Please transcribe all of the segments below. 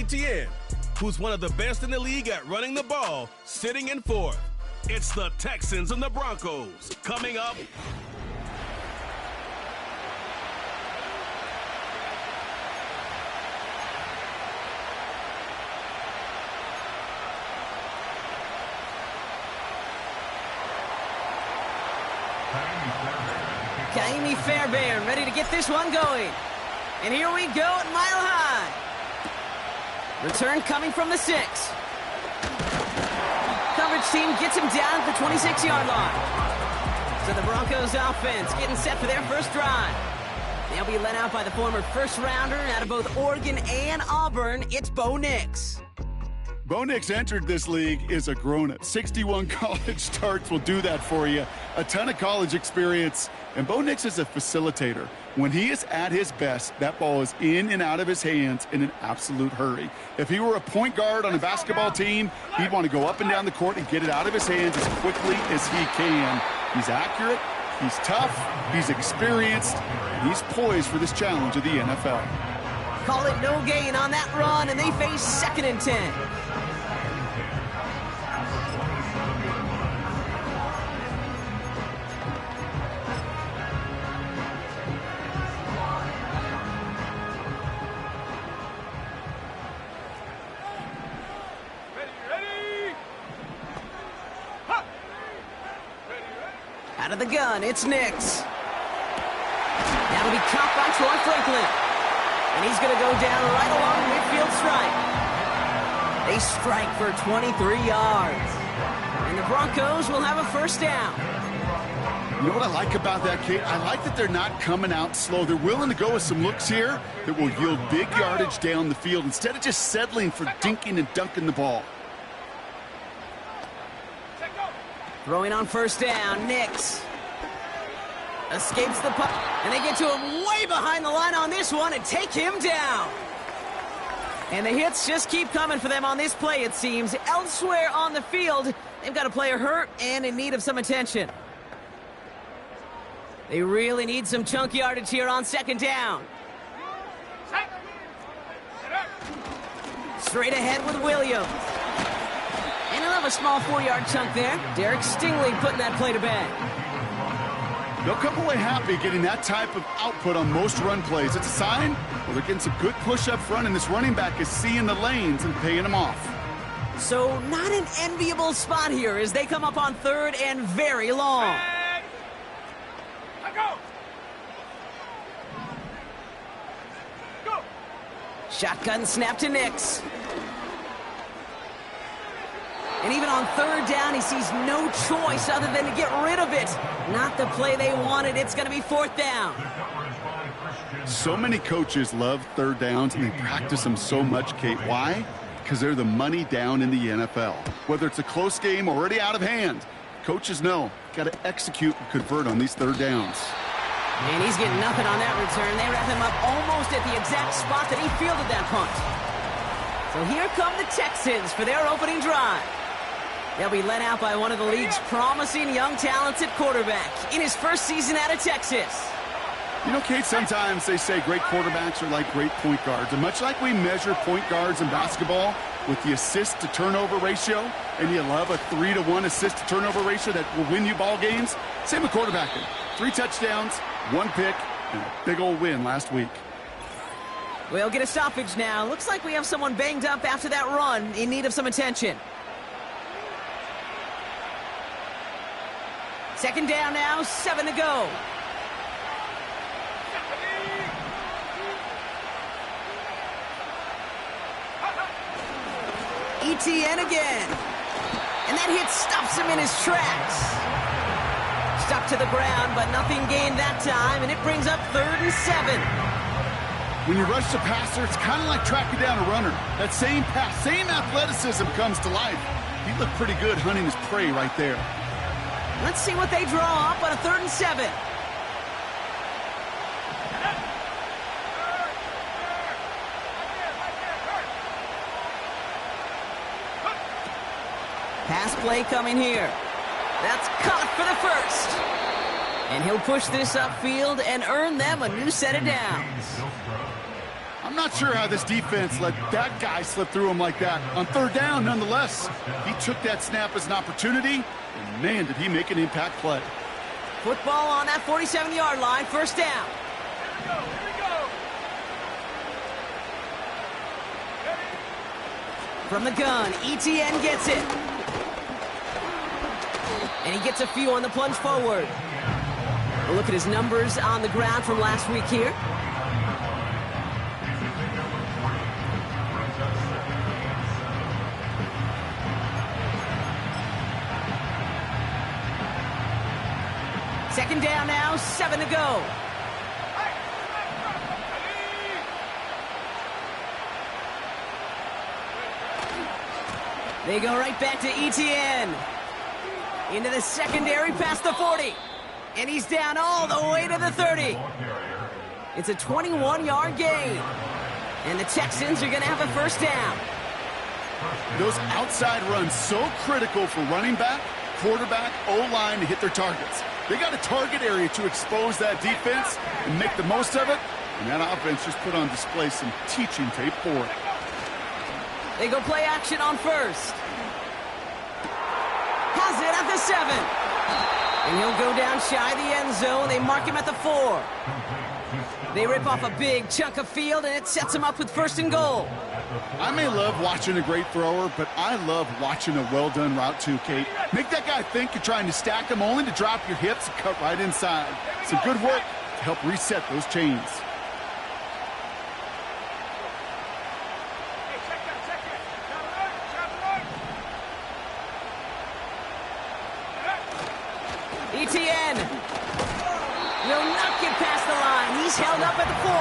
ETN, who's one of the best in the league at running the ball, sitting in fourth. It's the Texans and the Broncos. Coming up. Kaimi Fairbairn ready to get this one going. And here we go at Mile High. Return coming from the 6. Coverage team gets him down at the 26-yard line. So the Broncos offense getting set for their first drive. They'll be led out by the former first-rounder out of both Oregon and Auburn. It's Bo Nix. Bo Nix entered this league as a grown-up. 61 college starts will do that for you. A ton of college experience. And Bo Nix is a facilitator. When he is at his best, that ball is in and out of his hands in an absolute hurry. If he were a point guard on a basketball team, he'd want to go up and down the court and get it out of his hands as quickly as he can. He's accurate, he's tough, he's experienced, and he's poised for this challenge of the NFL. Call it no gain on that run, and they face 2nd and 10. Out of the gun, it's Nix. That'll be caught by Troy Franklin. And he's going to go down right along midfield stripe. They strike for 23 yards. And the Broncos will have a first down. You know what I like about that, Kate? I like that they're not coming out slow. They're willing to go with some looks here that will yield big yardage down the field instead of just settling for dinking and dunking the ball. Throwing on first down, Nix. Escapes the puck, and they get to him way behind the line on this one and take him down. And the hits just keep coming for them on this play, it seems. Elsewhere on the field, they've got a player hurt and in need of some attention. They really need some chunk yardage here on 2nd down. Straight ahead with Williams. And he'll have a small 4-yard chunk there. Derek Stingley putting that play to bed. They'll come away happy getting that type of output on most run plays. It's a sign, well, they're getting some good push up front, and this running back is seeing the lanes and paying them off. So not an enviable spot here as they come up on 3rd and very long. Shotgun snap to Nix. And even on 3rd down, he sees no choice other than to get rid of it. Not the play they wanted. It's going to be 4th down. So many coaches love 3rd downs, and they practice them so much, Kate. Why? Because they're the money down in the NFL. Whether it's a close game already out of hand, coaches know, got to execute and convert on these 3rd downs. And he's getting nothing on that return. They wrap him up almost at the exact spot that he fielded that punt. So here come the Texans for their opening drive. They'll be led out by one of the league's promising young talents at quarterback in his first season out of Texas. You know, Kate, sometimes they say great quarterbacks are like great point guards. And much like we measure point guards in basketball with the assist-to-turnover ratio, and you love a 3-to-1 assist-to-turnover ratio that will win you ball games, same with quarterbacking. 3 touchdowns, 1 pick, and a big old win last week. We'll get a stoppage now. Looks like we have someone banged up after that run in need of some attention. 2nd down now, 7 to go. ETN again. And that hit stops him in his tracks. Stuck to the ground, but nothing gained that time, and it brings up 3rd and 7. When you rush the passer, it's kind of like tracking down a runner. That same pass, same athleticism comes to life. He looked pretty good hunting his prey right there. Let's see what they draw up on a 3rd and 7. Pass play coming here. That's caught for the first. And he'll push this upfield and earn them a new set of downs. I'm I'm not sure how this defense let that guy slip through him like that. On third down, nonetheless, he took that snap as an opportunity, and man, did he make an impact play. Football on that 47-yard line, first down. Here we go. From the gun, ETN gets it. And he gets a few on the plunge forward. A look at his numbers on the ground from last week here. Second down now, 7 to go. They go right back to ETN. Into the secondary past the 40. And he's down all the way to the 30. It's a 21-yard gain. And the Texans are going to have a first down. Those outside runs so critical for running back, quarterback, O-line to hit their targets. They got a target area to expose that defense and make the most of it. And that offense just put on display some teaching tape for it. They go play action on first. Has it at the 7. And he'll go down shy of the end zone. They mark him at the 4. They rip off a big chunk of field, and it sets him up with first and goal. I may love watching a great thrower, but I love watching a well-done route too, Kate. Make that guy think you're trying to stack him only to drop your hips and cut right inside. Some good work to help reset those chains. ETN will not get past the line. He's held up at the 4.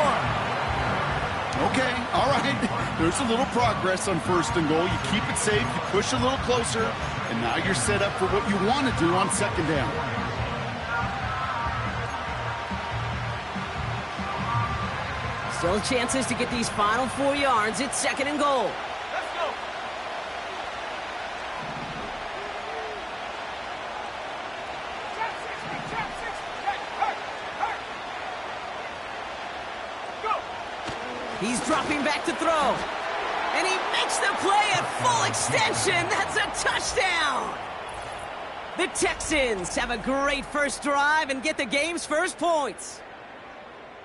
Okay, all right. There's a little progress on first and goal. You keep it safe, you push a little closer, and now you're set up for what you want to do on second down. Still chances to get these final 4 yards. It's second and goal. Let's go. He's dropping back to throw. And he makes the play at full extension. That's a touchdown. The Texans have a great first drive and get the game's first points.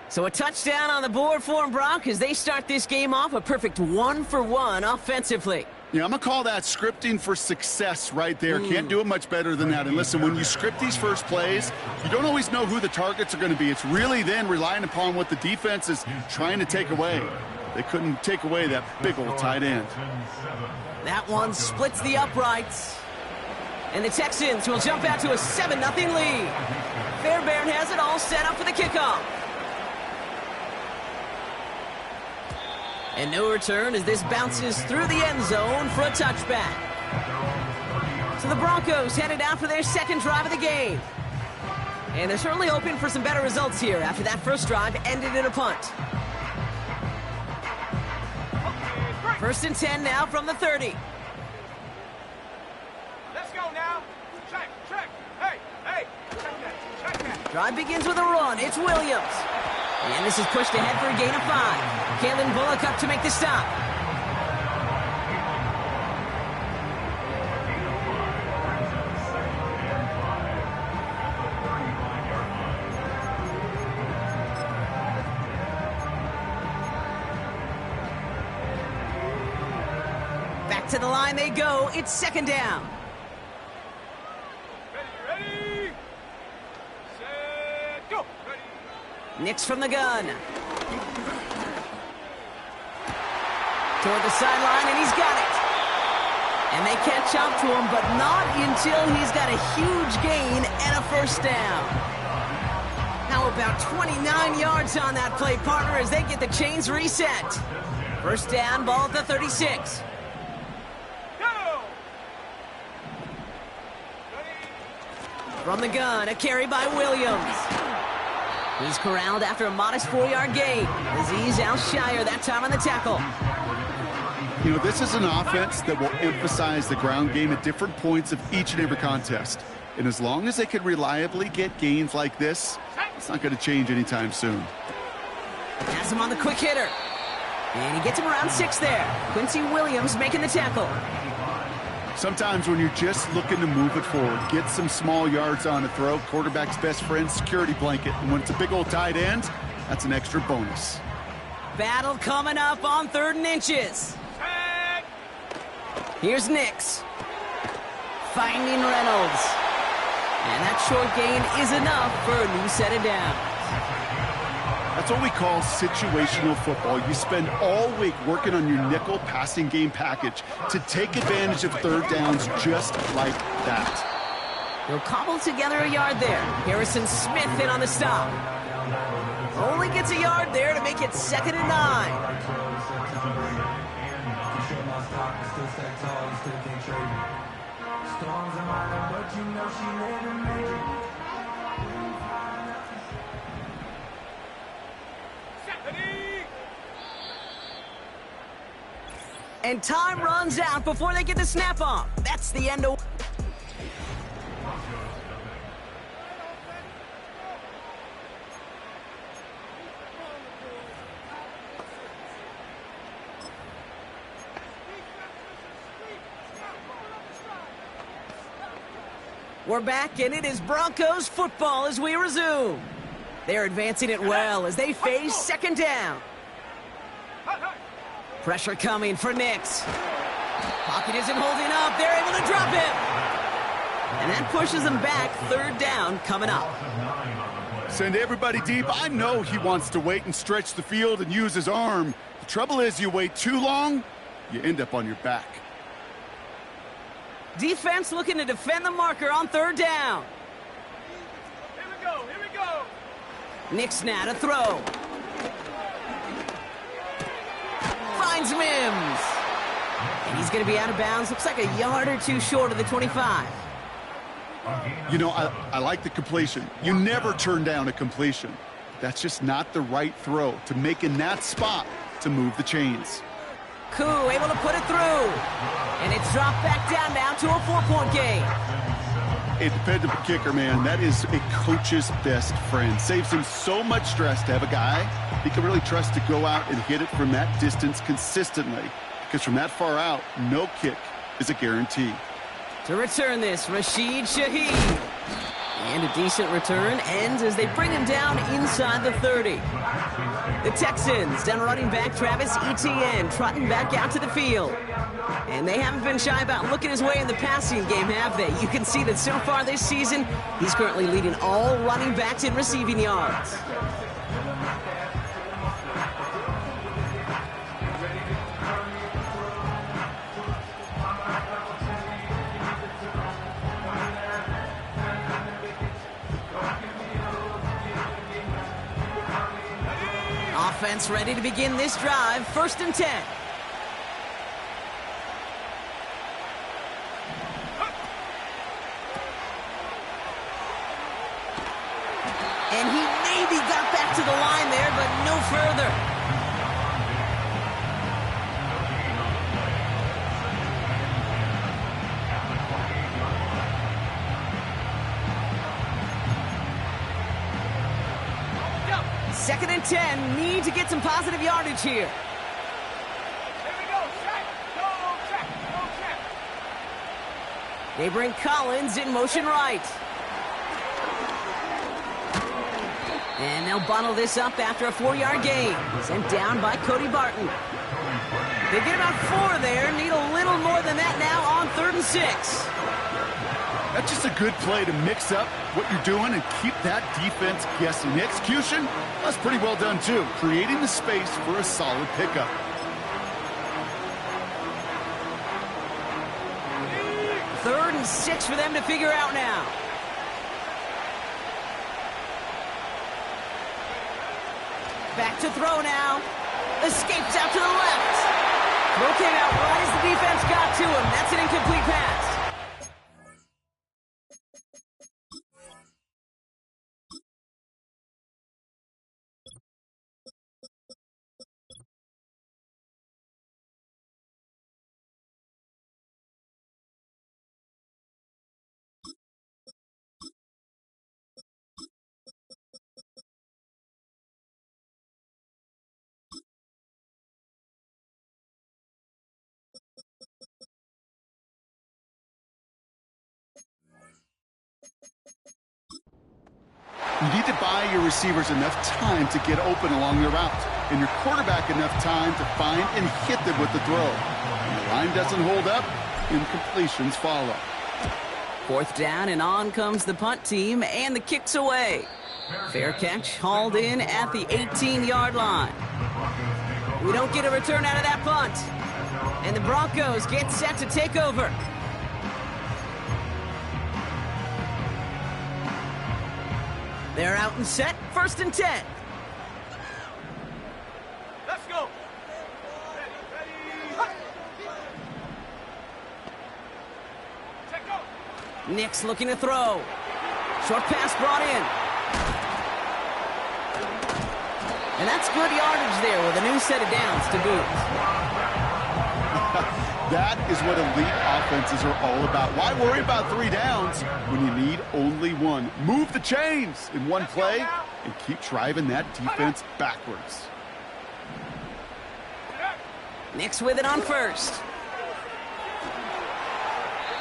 So a touchdown on the board for them, Brock, as they start this game off a perfect 1-for-1 offensively. Yeah, I'm going to call that scripting for success right there. Can't do it much better than that. And listen, when you script these first plays, you don't always know who the targets are going to be. It's really then relying upon what the defense is trying to take away. They couldn't take away that big old tight end. That one splits the uprights. And the Texans will jump out to a 7-0 lead. Fairbairn has it all set up for the kickoff. And no return as this bounces through the end zone for a touchback. So the Broncos headed out for their second drive of the game. And they're certainly hoping for some better results here after that first drive ended in a punt. First and 10 now from the 30. Let's go now. Check. Hey. Check that. Drive begins with a run. It's Williams. And this is pushed ahead for a gain of 5. Kalen Bullock up to make the stop. Back to the line they go. It's second down. Ready. Set, go. Ready. Nix from the gun. Toward the sideline, and he's got it. And they catch up to him, but not until he's got a huge gain and a first down. How about 29 yards on that play, partner, as they get the chains reset. First down, ball at the 36. Go. From the gun, a carry by Williams. He's corralled after a modest 4-yard gain. Azeez Al-Shire that time on the tackle. You know, this is an offense that will emphasize the ground game at different points of each and every contest. And as long as they can reliably get gains like this, it's not going to change anytime soon. Has him on the quick hitter. And he gets him around 6 there. Quincy Williams making the tackle. Sometimes when you're just looking to move it forward, get some small yards on a throw, quarterback's best friend, security blanket. And when it's a big old tight end, that's an extra bonus. Battle coming up on 3rd and inches. Here's Nix. Finding Reynolds. And that short gain is enough for a new set of downs. That's what we call situational football. You spend all week working on your nickel passing game package to take advantage of 3rd downs just like that. He'll cobble together a yard there. Harrison Smith in on the stop. Only gets a yard there to make it 2nd and 9. And time runs out before they get the snap off. That's the end of... We're back, and it is Broncos football as we resume. They're advancing it well as they face 2nd down. Pressure coming for Nix. Pocket isn't holding up. They're able to drop him. And that pushes them back. 3rd down coming up. Send everybody deep. I know he wants to wait and stretch the field and use his arm. The trouble is you wait too long, you end up on your back. Defense looking to defend the marker on 3rd down. Here we go. Nix now to throw. Finds Mims. And he's going to be out of bounds. Looks like a yard or 2 short of the 25. You know, I like the completion. You never turn down a completion. That's just not the right throw to make in that spot to move the chains. Koo able to put it through. And it's dropped back down now to a 4-point game. A dependable kicker, man, that is a coach's best friend. Saves him so much stress to have a guy he can really trust to go out and hit it from that distance consistently. Because from that far out, no kick is a guarantee. To return this, Rashid Shaheed. And a decent return ends as they bring him down inside the 30. The Texans down running back Travis Etienne trotting back out to the field. And they haven't been shy about looking his way in the passing game, have they? You can see that so far this season, he's currently leading all running backs in receiving yards. Offense ready to begin this drive. 1st and 10. And he maybe got back to the line there, but no further. Second and 10, need to get some positive yardage here. Here we go, check. Go, check. They bring Collins in motion right. And they'll bundle this up after a 4-yard gain. Sent down by Cody Barton. They get about 4 there, need a little more than that now on 3rd and 6. That's just a good play to mix up what you're doing and keep that defense guessing. The execution, that's pretty well done too. Creating the space for a solid pickup. Third and 6 for them to figure out now. Back to throw now. Escapes out to the left. Throw came out right as the defense got to him. That's an incomplete pass. You need to buy your receivers enough time to get open along their routes, and your quarterback enough time to find and hit them with the throw. When the line doesn't hold up, incompletions follow. 4th down, and on comes the punt team, and the kick's away. Fair catch, hauled in at the 18-yard line. We don't get a return out of that punt. And the Broncos get set to take over. They're out and set, 1st and 10. Let's go. Nix looking to throw. Short pass brought in. And that's good yardage there with a new set of downs to boot. That is what elite offenses are all about. Why worry about 3 downs when you need only 1? Move the chains in one play and keep driving that defense backwards. Nix with it on 1st.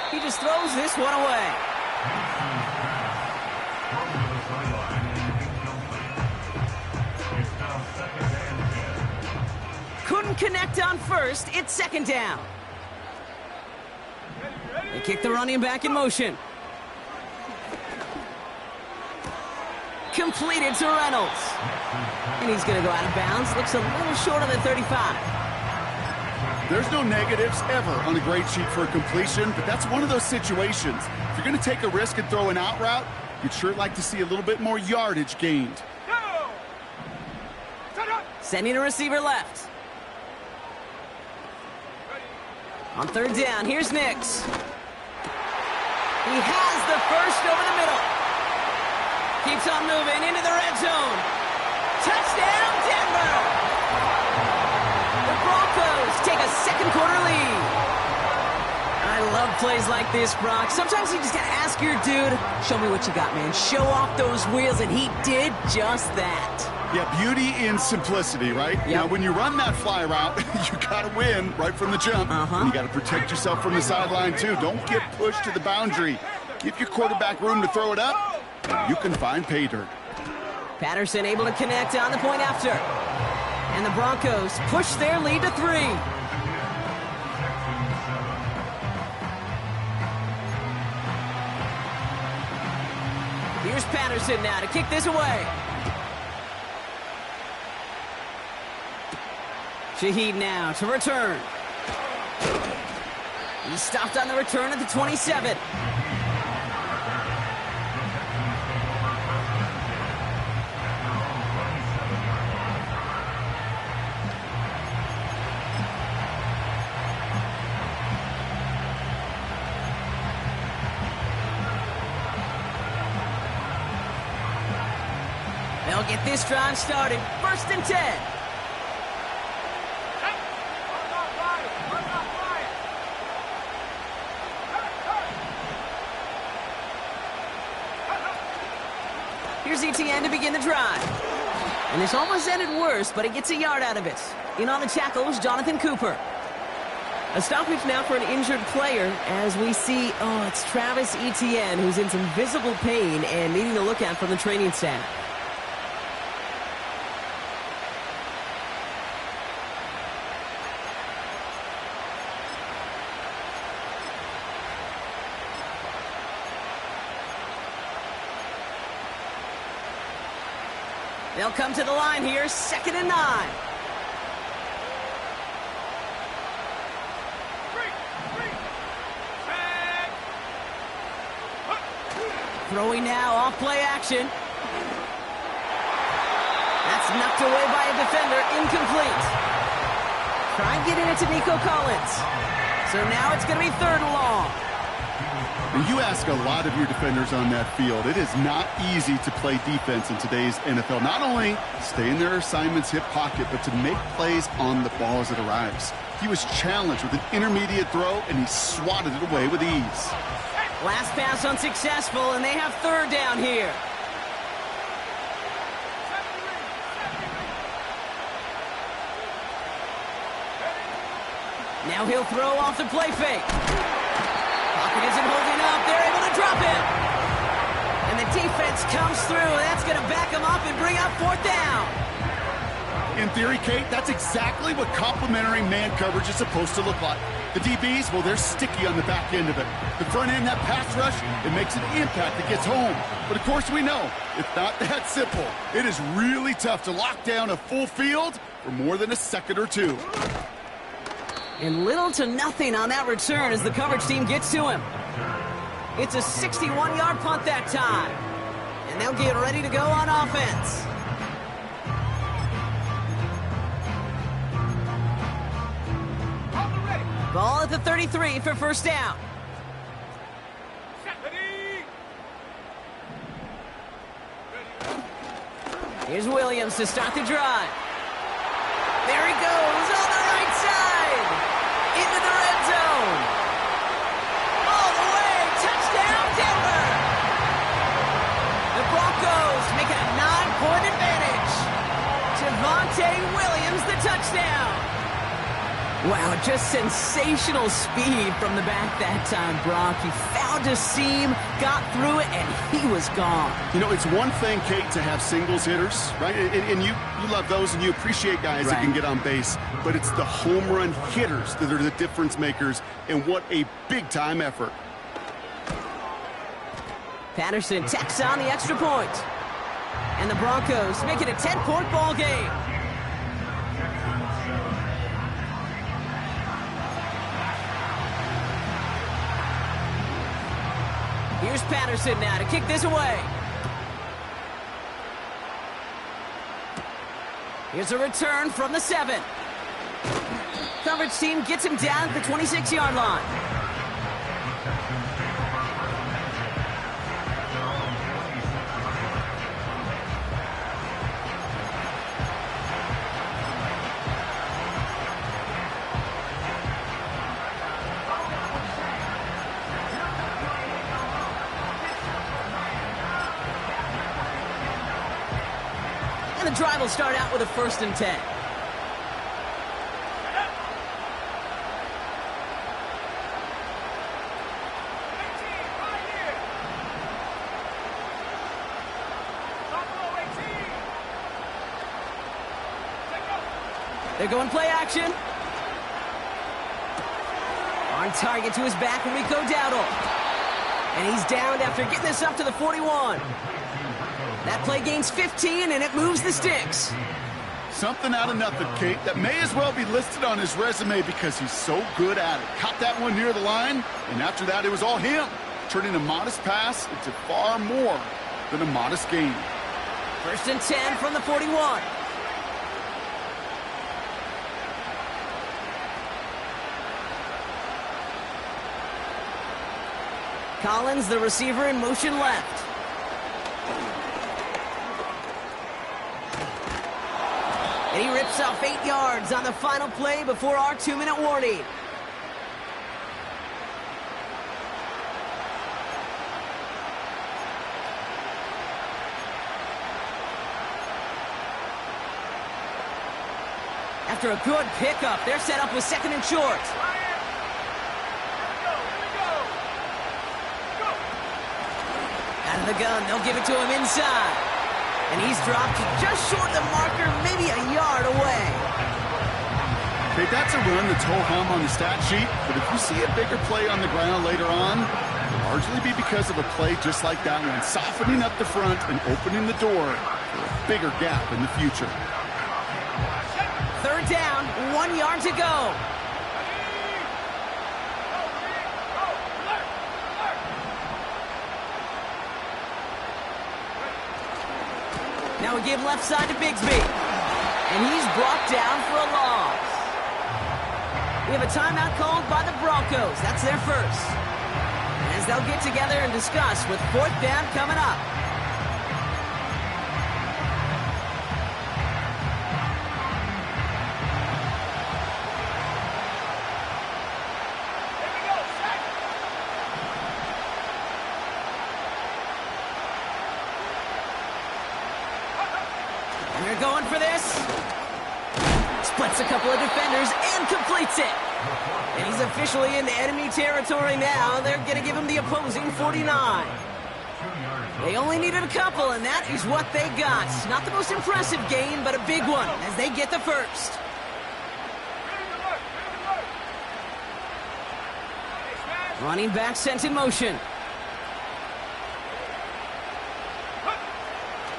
He just throws this one away. Couldn't connect on 1st. It's 2nd down. They kick the running back in motion. Completed to Reynolds. And he's going to go out of bounds. Looks a little short of the 35. There's no negatives ever on a grade sheet for a completion, but that's one of those situations. If you're going to take a risk and throw an out route, you'd sure like to see a little bit more yardage gained. Sending a receiver left. On 3rd down, here's Nix. He has the 1st over the middle. Keeps on moving into the red zone. Touchdown, Denver! The Broncos take a 2nd quarter lead. I love plays like this, Brock. Sometimes you just gotta ask your dude, show me what you got, man. Show off those wheels, and he did just that. Yeah, beauty in simplicity, right? Yep. Now, when you run that fly route, you got to win right from the jump. And you got to protect yourself from the sideline, too. Don't get pushed to the boundary. Give your quarterback room to throw it up, and you can find pay dirt. Patterson able to connect on the point after. And the Broncos push their lead to 3. Here's Patterson now to kick this away. Shaheed now to return. He's stopped on the return at the 27. They'll get this drive started. 1st and 10. Here's ETN to begin the drive. And this almost ended worse, but he gets a yard out of it. In on the tackle is Jonathan Cooper. A stoppage now for an injured player as we see, it's Travis Etienne who's in some visible pain and needing to look at from the training staff. They'll come to the line here, 2nd and 9. Throwing now, off play action. That's knocked away by a defender, incomplete. Try and get it to Nico Collins. So now it's going to be 3rd and long. And you ask a lot of your defenders on that field. It is not easy to play defense in today's NFL. Not only stay in their assignment's hip pocket, but to make plays on the ball as it arrives. He was challenged with an intermediate throw, and he swatted it away with ease. Last pass unsuccessful, and they have 3rd down here. Now he'll throw off the play fake. Pocket isn't holding up. They're able to drop him. And the defense comes through. That's going to back them up and bring up 4th down. In theory, Kate, that's exactly what complementary man coverage is supposed to look like. The DBs, well, they're sticky on the back end of it. The front end, that pass rush, it makes an impact that gets home. But of course we know, it's not that simple. It is really tough to lock down a full field for more than a second or two. And little to nothing on that return as the coverage team gets to him. It's a 61-yard punt that time. And they'll get ready to go on offense. Ball at the 33 for 1st down. Here's Williams to start the drive. There he goes on the right side. Into the red zone. All the way. Touchdown, Denver. The Broncos make it a 9-point advantage. Javonte Williams, the touchdown. Wow, just sensational speed from the back that time, Brock. He found a seam, got through it, and he was gone. You know, it's one thing, Kate, to have singles hitters, right? And you love those, and you appreciate guys that can get on base. But it's the home run hitters that are the difference makers, and what a big-time effort. Patterson tacks on the extra point. And the Broncos make it a 10-point ball game. Here's Patterson now to kick this away. Here's a return from the 7. Coverage team gets him down at the 26-yard line. The drive will start out with a 1st and 10. They're going play action. On target to his back, Rico Dowdle. And he's downed after getting this up to the 41. That play gains 15, and it moves the sticks. Something out of nothing, Kate, that may as well be listed on his resume because he's so good at it. Caught that one near the line, and after that, it was all him, turning a modest pass into far more than a modest gain. 1st and 10 from the 41. Collins, the receiver, in motion left. And he rips off 8 yards on the final play before our 2-minute warning. After a good pickup, they're set up with 2nd and short. Out of the gun, they'll give it to him inside. And he's dropped just short of the marker, maybe a yard away. Okay, that's a run that's ho-hum on the stat sheet, but if you see a bigger play on the ground later on, it'll largely be because of a play just like that one, softening up the front and opening the door for a bigger gap in the future. 3rd down, 1 yard to go. Now we give left side to Bigsby. And he's brought down for a loss. We have a timeout called by the Broncos. That's their first. As they'll get together and discuss with 4th down coming up. And they're going for this. Splits a couple of defenders and completes it. And he's officially into enemy territory now. They're going to give him the opposing 49. They only needed a couple, and that is what they got. Not the most impressive gain, but a big one as they get the first. Running back sent in motion.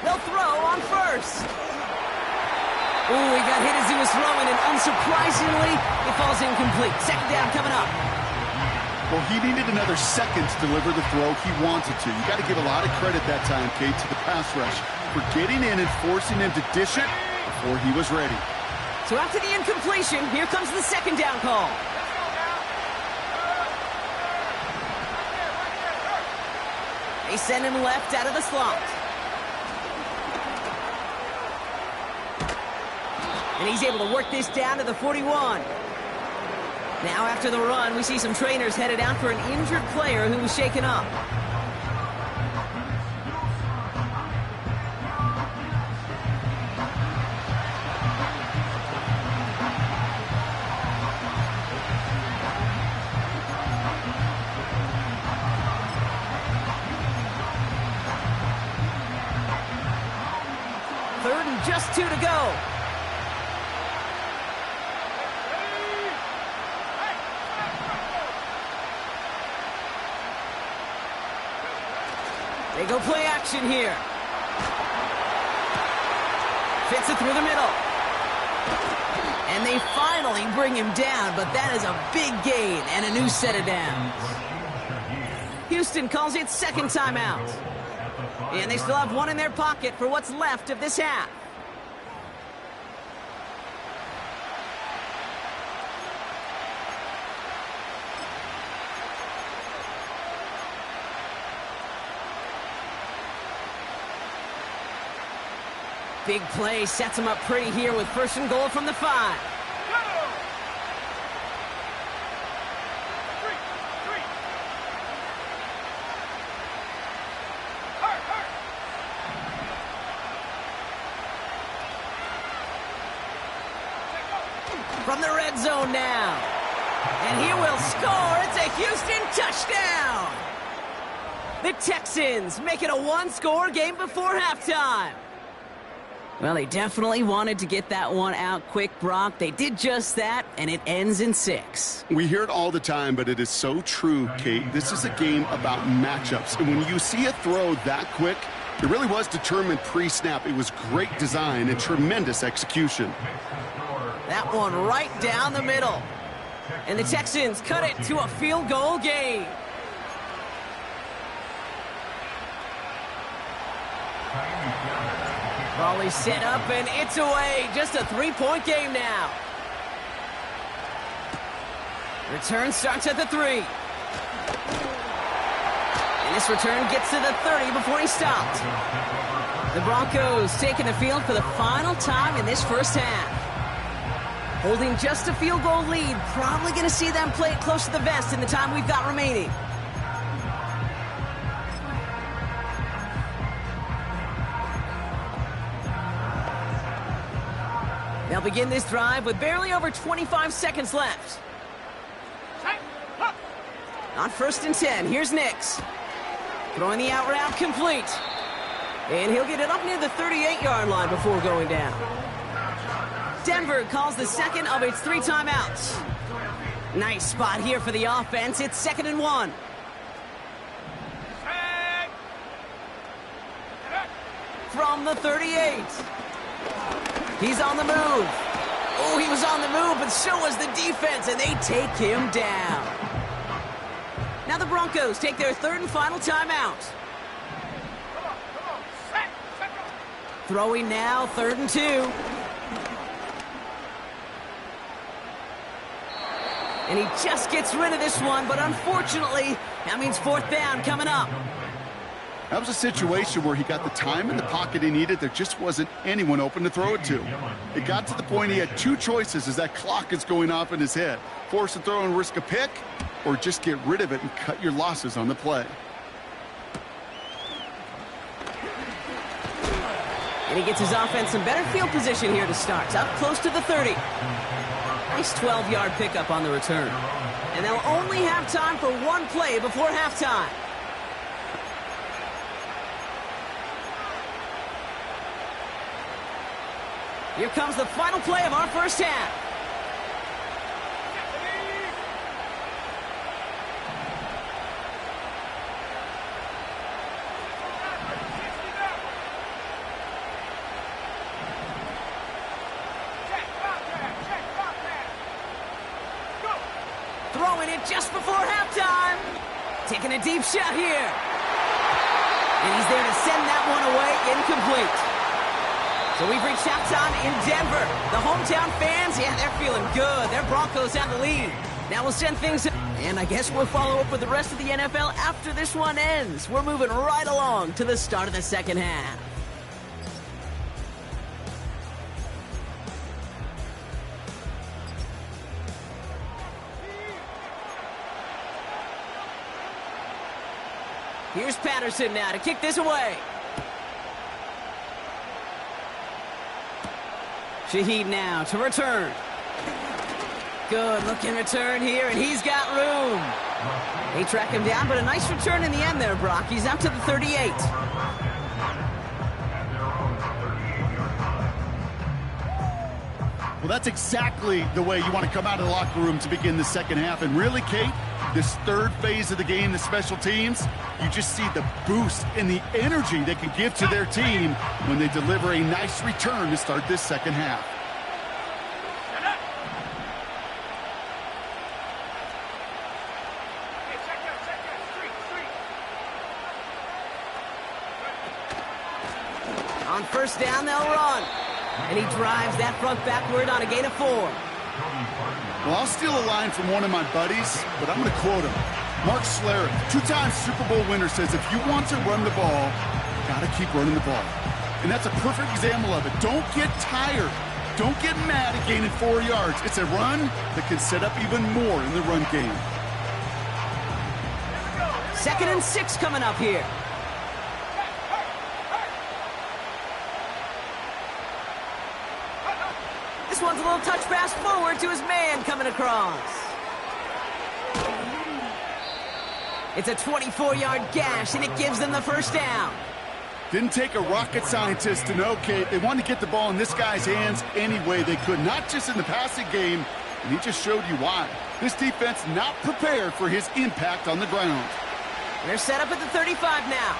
They'll throw on first. Ooh, he got hit as he was throwing, and unsurprisingly, it falls incomplete. Second down coming up. Well, he needed another second to deliver the throw he wanted to. You got to give a lot of credit that time, Kate, to the pass rush for getting in and forcing him to dish it before he was ready. So after the incompletion, here comes the second down call. They send him left out of the slot. And he's able to work this down to the 41. Now after the run, we see some trainers headed out for an injured player who was shaken up. Third and just 2 to go. They go play action here. Fits it through the middle. And they finally bring him down, but that is a big gain and a new set of downs. Houston calls it second timeout. And they still have one in their pocket for what's left of this half. Big play sets him up pretty here with first and goal from the 5. From the red zone now. And he will score. It's a Houston touchdown. The Texans make it a one-score game before halftime. Well, they definitely wanted to get that one out quick, Brock. They did just that, and it ends in 6. We hear it all the time, but it is so true, Kate. This is a game about matchups. And when you see a throw that quick, it really was determined pre-snap. It was great design and tremendous execution. That one right down the middle. And the Texans cut it to a field goal game. Ball set up, and it's away. Just a 3-point game now. Return starts at the 3. And this return gets to the 30 before he stopped. The Broncos taking the field for the final time in this first half. Holding just a field goal lead. Probably going to see them play it close to the vest in the time we've got remaining. They'll begin this drive with barely over 25 seconds left. On first and 10, here's Nix. Throwing the out route complete. And he'll get it up near the 38-yard line before going down. Denver calls the second of its 3 timeouts. Nice spot here for the offense. It's 2nd and 1. From the 38. He's on the move. Oh, he was on the move, but so was the defense, and they take him down. Now the Broncos take their 3rd and final timeout. Throwing now, 3rd and 2. And he just gets rid of this one, but unfortunately, that means 4th down coming up. That was a situation where he got the time in the pocket he needed. There just wasn't anyone open to throw it to. It got to the point he had 2 choices as that clock is going off in his head. Force a throw and risk a pick, or just get rid of it and cut your losses on the play. And he gets his offense some better field position here to start. Up close to the 30. Nice 12-yard pickup on the return. And they'll only have time for 1 play before halftime. Here comes the final play of our first half. Throwing it just before halftime. Taking a deep shot here. And he's there to send that one away, incomplete. So we've reached halftime in Denver. The hometown fans, yeah, they're feeling good. Their Broncos have the lead. Now we'll send things, and I guess we'll follow up with the rest of the NFL after this one ends. We're moving right along to the start of the second half. Here's Patterson now to kick this away. Shaheed now to return. Good looking return here, and he's got room. They track him down, but a nice return in the end there, Brock. He's out to the 38. Well, that's exactly the way you want to come out of the locker room to begin the second half. And really, Kate, this third phase of the game, the special teams, you just see the boost and the energy they can give to their team when they deliver a nice return to start this second half. On first down, they'll run. And he drives that front backward on a gain of 4. Well, I'll steal a line from one of my buddies, but I'm going to quote him. Mark Schlereth, two-time Super Bowl winner, says if you want to run the ball, you got to keep running the ball. And that's a perfect example of it. Don't get tired. Don't get mad at gaining 4 yards. It's a run that can set up even more in the run game. 2nd and 6 coming up here. This one's a little touch pass forward to his man coming across. It's a 24-yard gash, and it gives them the first down. Didn't take a rocket scientist to know, Kate. They wanted to get the ball in this guy's hands any way they could, not just in the passing game, and he just showed you why. This defense not prepared for his impact on the ground. They're set up at the 35 now.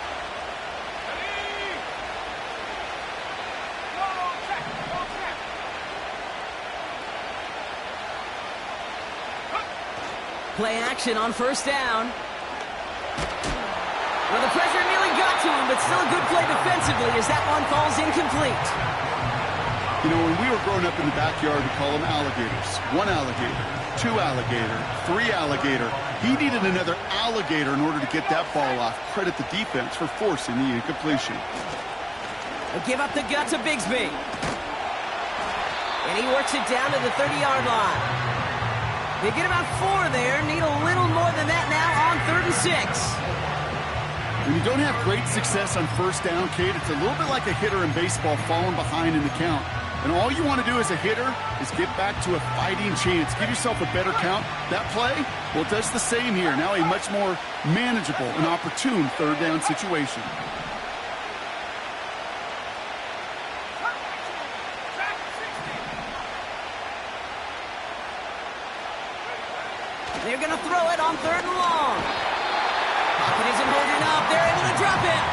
Play action on first down. Well, the pressure nearly got to him, but still a good play defensively as that one falls incomplete. You know, when we were growing up in the backyard, we call them alligators. 1 alligator, 2 alligator, 3 alligator. He needed another alligator in order to get that ball off. Credit the defense for forcing the incompletion. They'll give up the gut to Bigsby. And he works it down to the 30-yard line. They get about 4 there, need a little more than that now on 3rd and 6. When you don't have great success on first down, Kate, it's a little bit like a hitter in baseball falling behind in the count. And all you want to do as a hitter is get back to a fighting chance. Give yourself a better count. That play, well, it does the same here. Now a much more manageable and opportune 3rd down situation. They're going to throw it on 3rd and long. Pocket isn't holding up. They're able to drop it.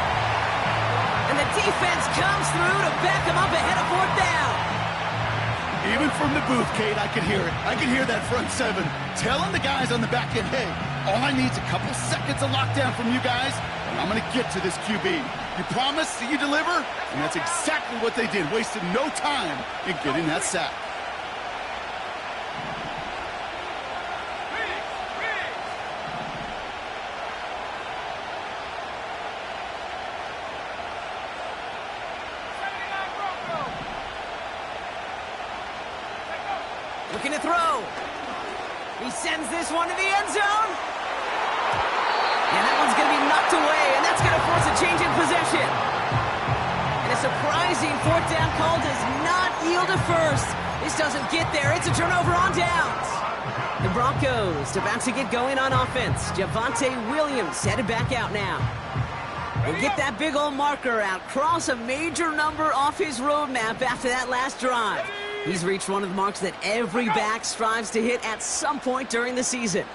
And the defense comes through to back them up ahead of 4th down. Even from the booth, Kate, I could hear it. I could hear that front 7 telling the guys on the back end, hey, all I need is a couple seconds of lockdown from you guys, and I'm going to get to this QB. You promise that you deliver? And that's exactly what they did. Wasted no time in getting that sack. Looking to throw. He sends this one to the end zone. And that one's going to be knocked away, and that's going to force a change in possession. And a surprising 4th down call does not yield a first. This doesn't get there. It's a turnover on downs. The Broncos about to get going on offense. Javonte Williams headed back out now. We'll get that big old marker out, cross a major number off his roadmap after that last drive. He's reached one of the marks that every back strives to hit at some point during the season.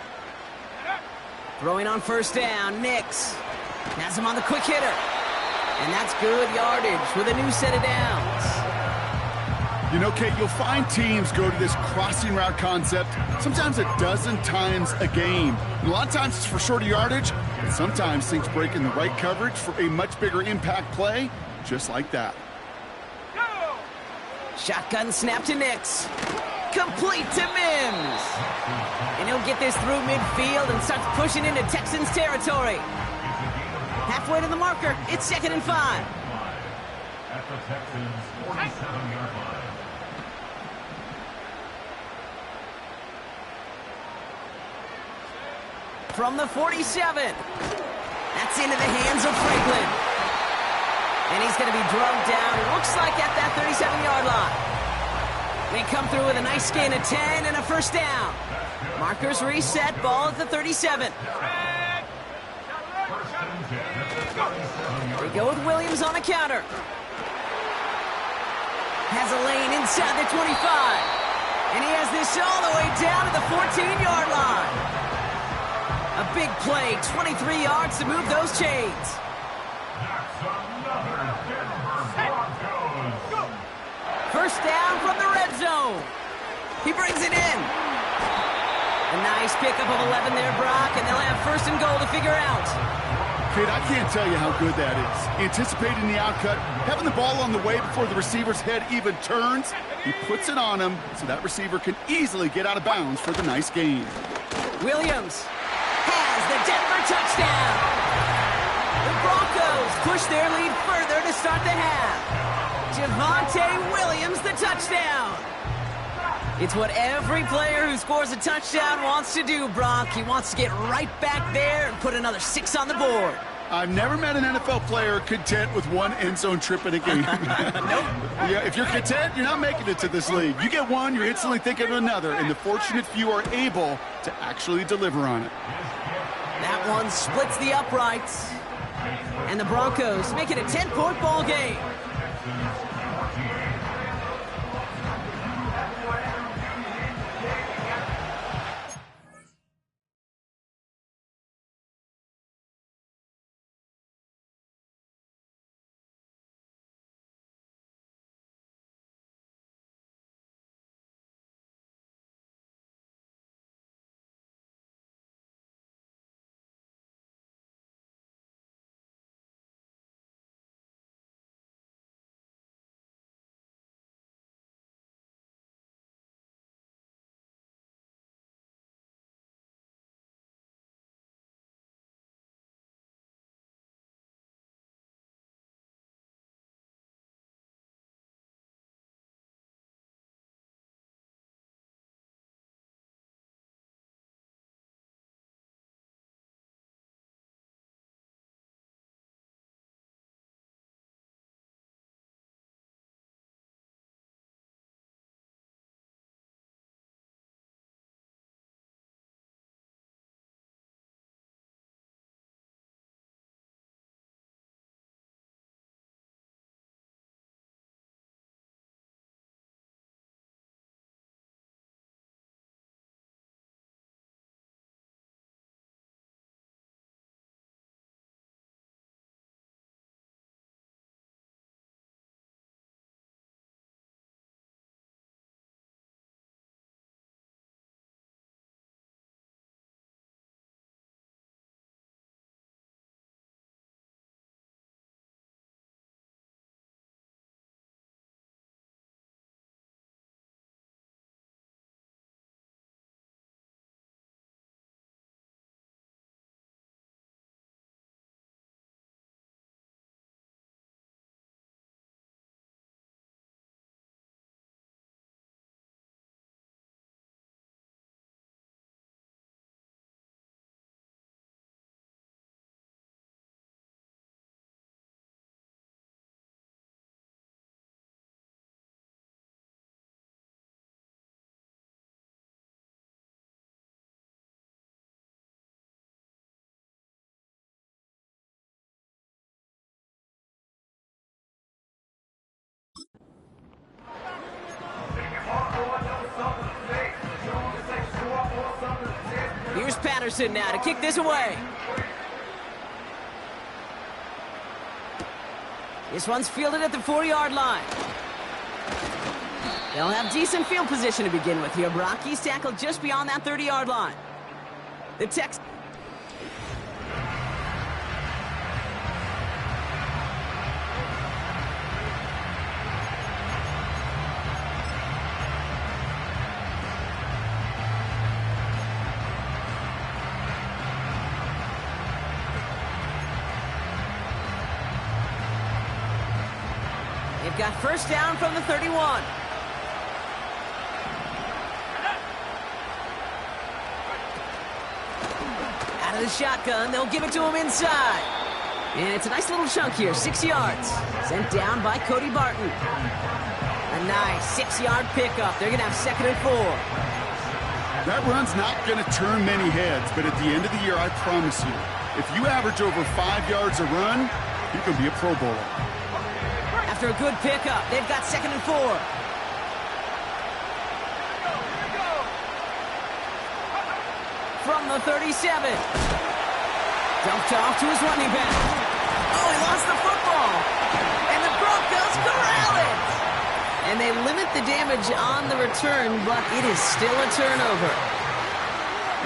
Throwing on first down, Nix has him on the quick hitter. And that's good yardage with a new set of downs. You know, Kate, you'll find teams go to this crossing route concept sometimes a dozen times a game. And a lot of times it's for shorter yardage, but sometimes things break in the right coverage for a much bigger impact play, just like that. Shotgun snap to Nix. Complete to Mims. And he'll get this through midfield and starts pushing into Texans territory. Halfway to the marker, it's 2nd and 5. At the Texans' 47-yard line. From the 47. That's into the hands of Franklin. And he's going to be drugged down, it looks like at that 37-yard line. They come through with a nice gain of 10 and a first down. Markers reset, ball at the 37. They go with Williams on a counter. Has a lane inside the 25. And he has this all the way down to the 14-yard line. A big play, 23 yards to move those chains. First down from the red zone. He brings it in. A nice pickup of 11 there, Brock, and they'll have 1st and goal to figure out. Kate, I can't tell you how good that is. Anticipating the outcut, having the ball on the way before the receiver's head even turns. He puts it on him so that receiver can easily get out of bounds for the nice gain. Williams has the Denver touchdown. The Broncos push their lead further to start the half. Javonte Williams, the touchdown. It's what every player who scores a touchdown wants to do, Brock. He wants to get right back there and put another 6 on the board. I've never met an NFL player content with one end zone trip in a game. Nope. Yeah, if you're content, you're not making it to this league. You get one, you're instantly thinking of another, and the fortunate few are able to actually deliver on it. That one splits the uprights. And the Broncos make it a 10-point ball game. Here's Patterson now to kick this away. This one's fielded at the 4-yard line. They'll have decent field position to begin with here, Brock. He's tackled just beyond that 30-yard line. The Texans. They've got first down from the 31. Out of the shotgun, they'll give it to him inside. And it's a nice little chunk here, 6 yards. Sent down by Cody Barton. A nice 6-yard pickup. They're going to have 2nd and 4. That run's not going to turn many heads, but at the end of the year, I promise you, if you average over 5 yards a run, you can be a Pro Bowler. After a good pickup, they've got 2nd and 4. From the 37. Dumped off to his running back. Oh, he lost the football. And the Broncos corral it. And they limit the damage on the return, but it is still a turnover.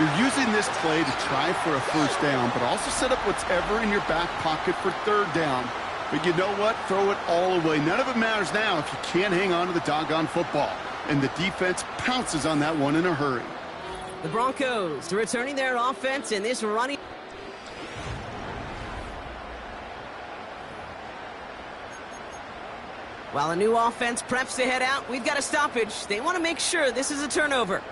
You're using this play to try for a first down, but also set up whatever in your back pocket for 3rd down. But you know what? Throw it all away. None of it matters now if you can't hang on to the doggone football. And the defense pounces on that one in a hurry. The Broncos returning their offense in this running. While a new offense preps to head out, we've got a stoppage. They want to make sure this is a turnover.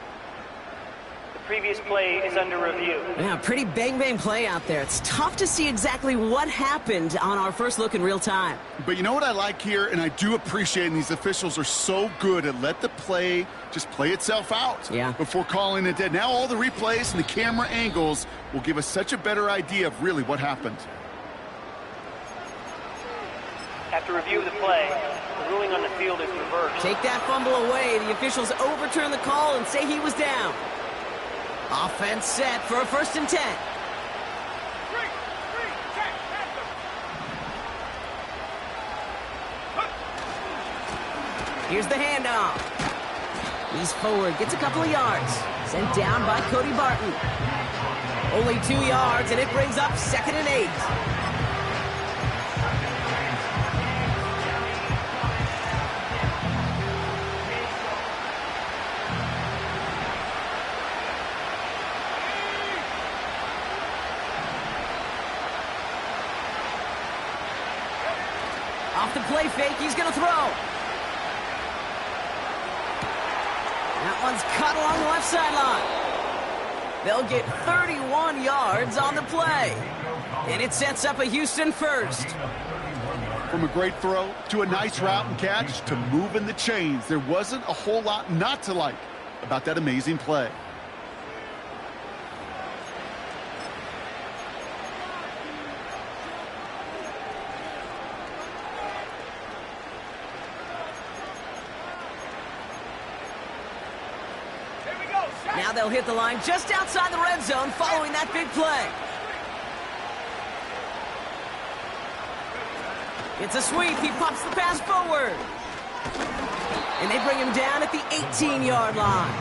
Previous play is under review. Yeah, pretty bang-bang play out there. It's tough to see exactly what happened on our first look in real time. But you know what I like here, and I do appreciate, and these officials are so good at let the play just play itself out before calling it dead. Now all the replays and the camera angles will give us such a better idea of really what happened. After review of the play, the ruling on the field is reversed. Take that fumble away. The officials overturn the call and say he was down. Offense set for a 1st and 10. Here's the handoff. He's forward, gets a couple of yards. Sent down by Cody Barton. Only 2 yards, and it brings up 2nd and 8. Off the play fake, he's going to throw. That one's cut along the left sideline. They'll get 31 yards on the play. And it sets up a Houston 1st. From a great throw to a nice route and catch to moving the chains, there wasn't a whole lot not to like about that amazing play. Now they'll hit the line just outside the red zone following that big play. It's a sweep. He pops the pass forward. And they bring him down at the 18-yard line.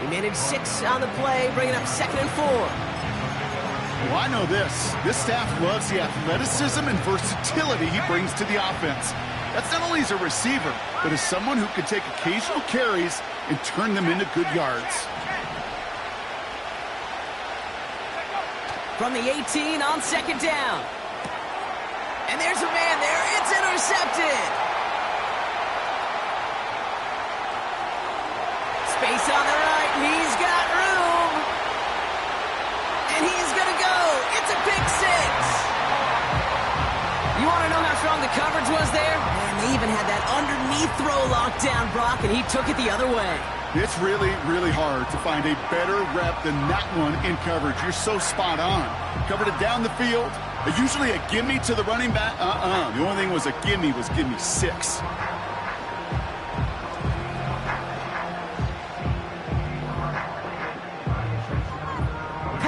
He managed 6 on the play, bringing up 2nd and 4. Well, I know this. This staff loves the athleticism and versatility he brings to the offense. That's not only as a receiver, but as someone who can take occasional carries and turn them into good yards. From the 18 on 2nd down. And there's a man there. It's intercepted. Space on the right. He's got room. And he's going to go. It's a pick 6. You want to know how strong the coverage was there? Man, they even had that underneath throw locked down, Brock, and he took it the other way. It's really, really hard to find a better rep than that one in coverage. You're so spot on. Covered it down the field. Usually a gimme to the running back. The only thing was a gimme was give me 6.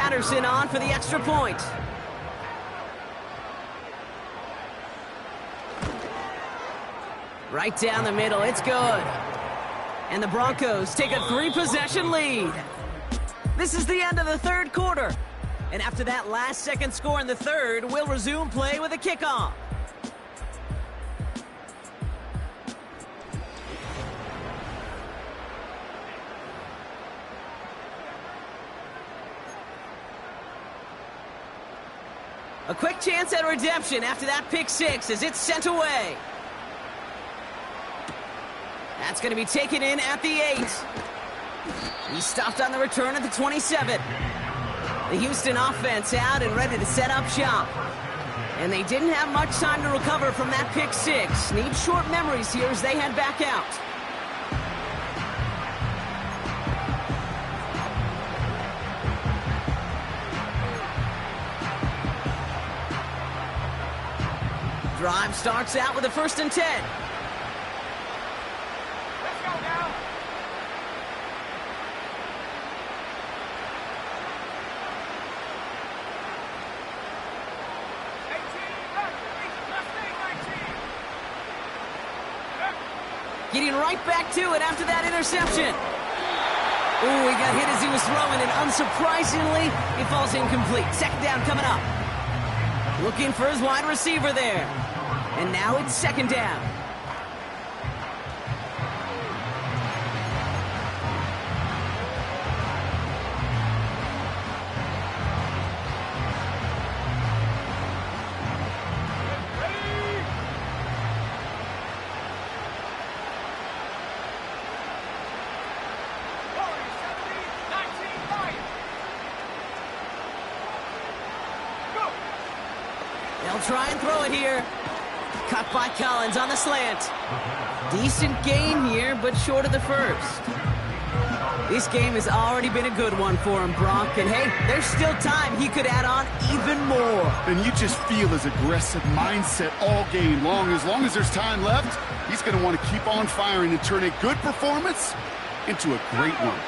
Patterson on for the extra point. Right down the middle, it's good. And the Broncos take a 3-possession lead. This is the end of the third quarter. And after that last-second score in the third, we'll resume play with a kickoff. A quick chance at redemption after that pick six as it's sent away. That's going to be taken in at the 8. He stopped on the return at the 27. The Houston offense out and ready to set up shop. And they didn't have much time to recover from that pick six. Need short memories here as they head back out. Drive starts out with a 1st and 10. Let's go now. Getting right back to it after that interception. Ooh, he got hit as he was throwing, and unsurprisingly, it falls incomplete. Second down coming up. Looking for his wide receiver there. And now it's second down. They'll try and throw it here. Cut by Collins on the slant. Decent gain here, but short of the first. This game has already been a good one for him, Brock. And hey, there's still time he could add on even more. And you just feel his aggressive mindset all game long. As long as there's time left, he's going to want to keep on firing and turn a good performance into a great one.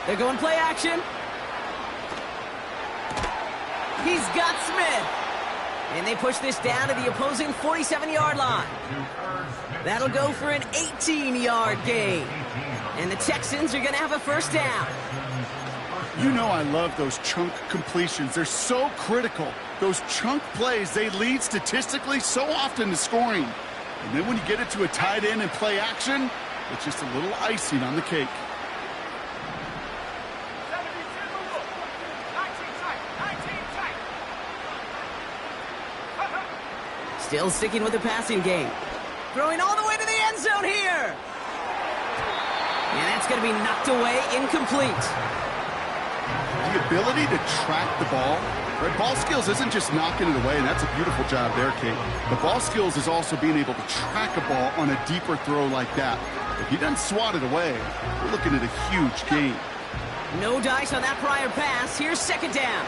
They're going play action. He's got Smith. And they push this down to the opposing 47-yard line. That'll go for an 18-yard gain. And the Texans are going to have a first down. You know I love those chunk completions. They're so critical. Those chunk plays, they lead statistically so often to scoring. And then when you get it to a tight end and play action, it's just a little icing on the cake. Still sticking with the passing game. Throwing all the way to the end zone here. And that's going to be knocked away, incomplete. The ability to track the ball. Right? Ball skills isn't just knocking it away, and that's a beautiful job there, Kate. The ball skills is also being able to track a ball on a deeper throw like that. If he doesn't swat it away, we're looking at a huge gain. No dice on that prior pass. Here's second down.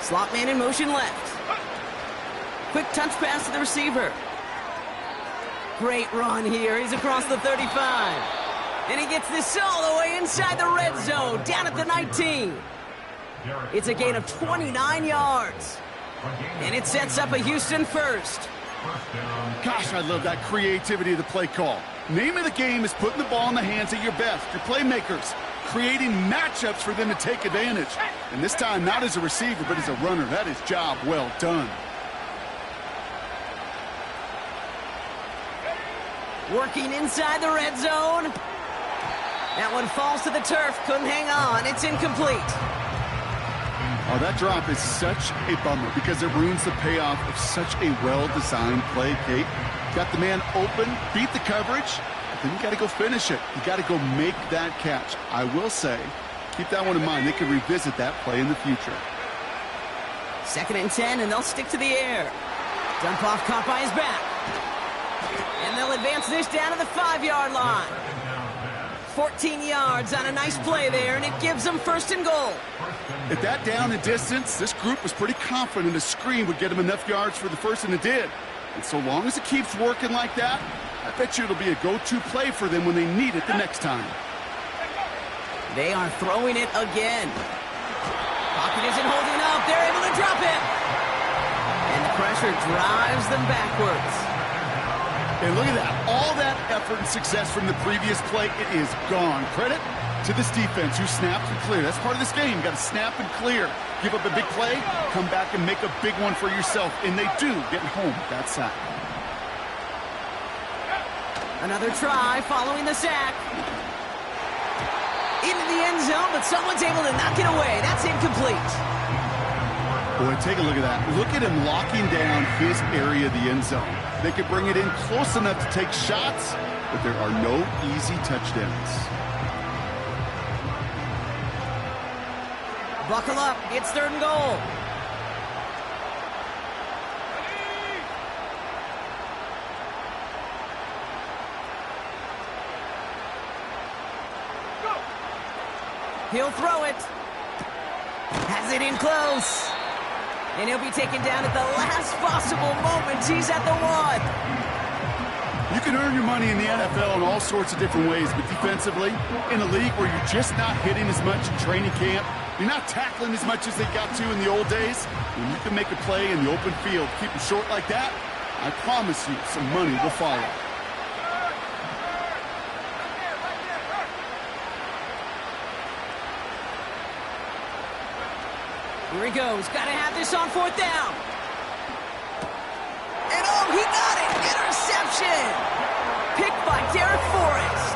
Slot man in motion left. Quick touch pass to the receiver. Great run here. He's across the 35. And he gets this all the way inside the red zone, down at the 19. It's a gain of 29 yards. And it sets up a Houston first. Gosh, I love that creativity of the play call. Name of the game is putting the ball in the hands of your best, your playmakers, creating matchups for them to take advantage. And this time, not as a receiver, but as a runner. That is job well done. Working inside the red zone. That one falls to the turf. Couldn't hang on. It's incomplete. Oh, that drop is such a bummer because it ruins the payoff of such a well-designed play, Kate. Got the man open, beat the coverage, but then you got to go finish it. You got to go make that catch. I will say, keep that one in mind. They can revisit that play in the future. 2nd and 10, and they'll stick to the air. Dump off caught by his back. And they'll advance this down to the 5-yard line. 14 yards on a nice play there, and it gives them first and goal. At that down and distance, this group was pretty confident a screen would get them enough yards for the first, and it did. And so long as it keeps working like that, I bet you it'll be a go-to play for them when they need it the next time. They are throwing it again. Pocket isn't holding up. They're able to drop it. And the pressure drives them backwards. And look at that. All that effort and success from the previous play, it is gone. Credit to this defense who snapped and cleared. That's part of this game. You got to snap and clear. Give up a big play, come back and make a big one for yourself. And they do get home with that sack. Another try following the sack. Into the end zone, but someone's able to knock it away. That's incomplete. Boy, take a look at that. Look at him locking down his area of the end zone. They could bring it in close enough to take shots, but there are no easy touchdowns. Buckle up. It's third and goal. He'll throw it. Has it in close. And he'll be taken down at the last possible moment. He's at the 1. You can earn your money in the NFL in all sorts of different ways, but defensively, in a league where you're just not hitting as much in training camp, you're not tackling as much as they got to in the old days, when you can make a play in the open field, keep them short like that, I promise you some money will follow. Here he goes. Got to have this on fourth down. And oh, he got it. Interception. Picked by Derek Forrest.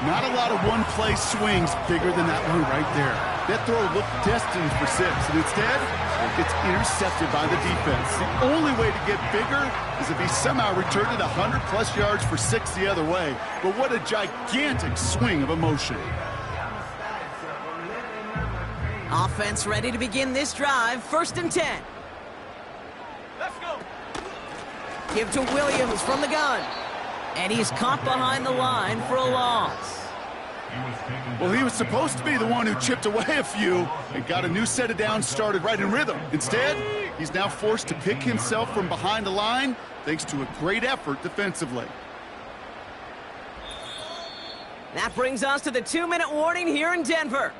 Not a lot of one-play swings bigger than that one right there. That throw looked destined for 6, and instead, it gets intercepted by the defense. The only way to get bigger is if he somehow returned it 100-plus yards for 6 the other way. But what a gigantic swing of emotion. Offense ready to begin this drive. First and 10. Let's go. Give to Williams from the gun. And he's caught behind the line for a loss. Well, he was supposed to be the one who chipped away a few and got a new set of downs started right in rhythm. Instead, he's now forced to pick himself from behind the line thanks to a great effort defensively. That brings us to the 2-minute warning here in Denver.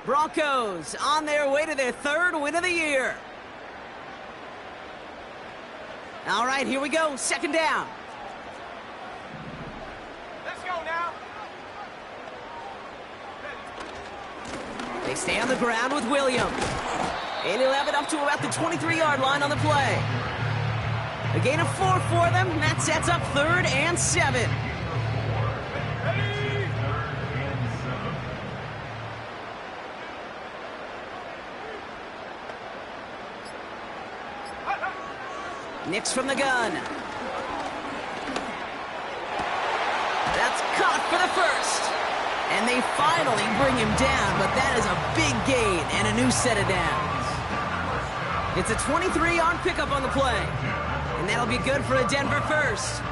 Broncos on their way to their 3rd win of the year. All right, here we go. Second down. Let's go now. They stay on the ground with Williams. And he'll have it up to about the 23-yard line on the play. A gain of 4 for them. That sets up 3rd and 7. Nix from the gun. That's caught for the first. And they finally bring him down, but that is a big gain and a new set of downs. It's a 23-yard pickup on the play. And that'll be good for a Denver first.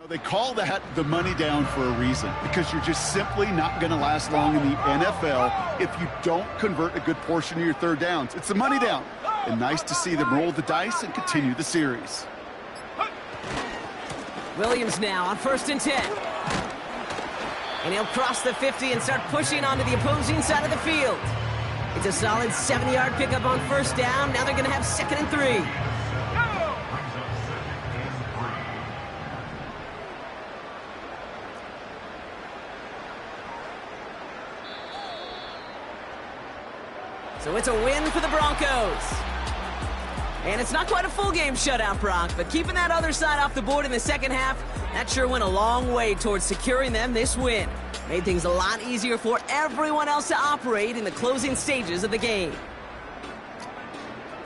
They call that the money down for a reason, because you're just simply not going to last long in the NFL if you don't convert a good portion of your 3rd downs. It's the money down, and nice to see them roll the dice and continue the series. Williams now on 1st and 10. And he'll cross the 50 and start pushing onto the opposing side of the field. It's a solid 7-yard pickup on 1st down. Now they're going to have 2nd and 3. So it's a win for the Broncos. And it's not quite a full game shutout, Bronc, but keeping that other side off the board in the second half, that sure went a long way towards securing them this win. Made things a lot easier for everyone else to operate in the closing stages of the game.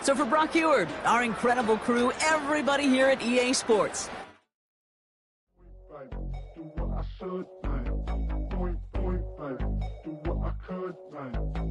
So for Brock Eward, our incredible crew, everybody here at EA Sports, Do what I should, man. Point, do what I could, man.